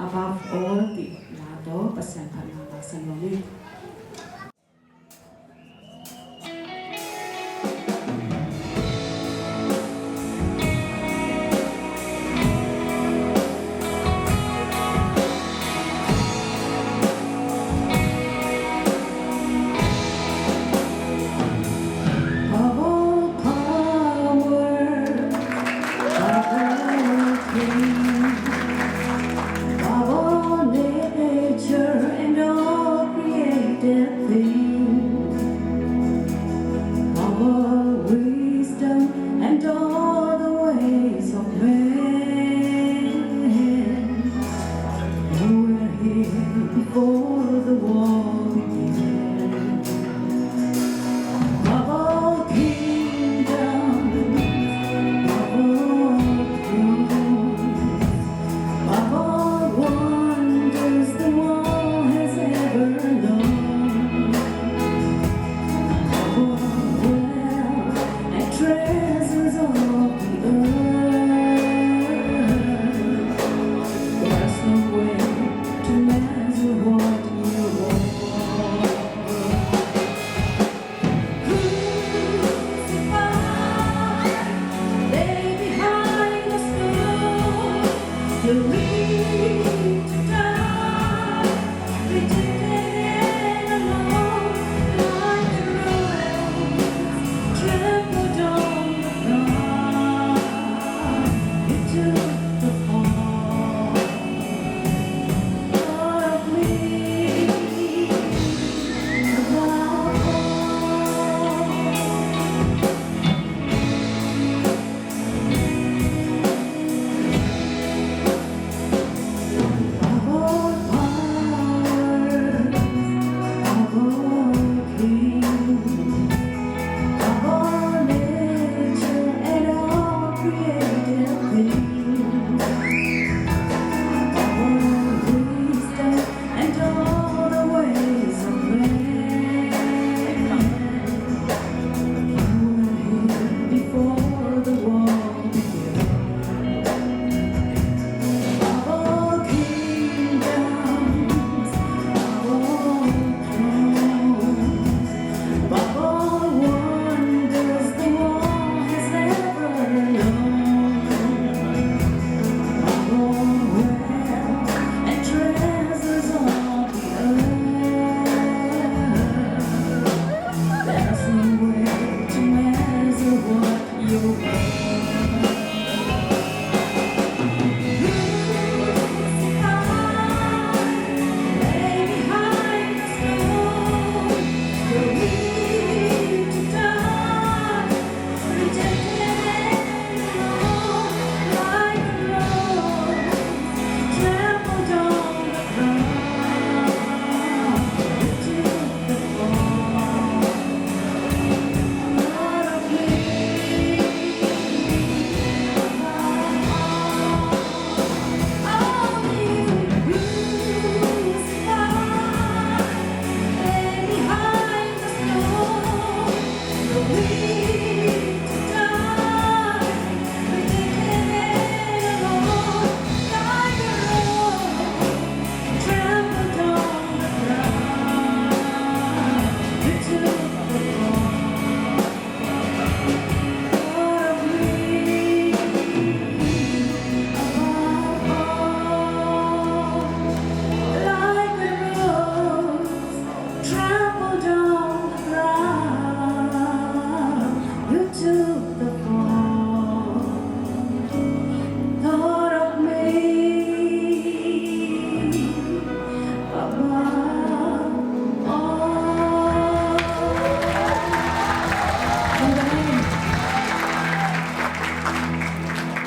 above all the lado pasan panama sanoni. Before the war began, of all kingdoms, of all thrones, of all wonders the world has ever known, of all wealth and treasures of the earth, there's no way to measure what you want. Crucified, lay behind the stone, you leave.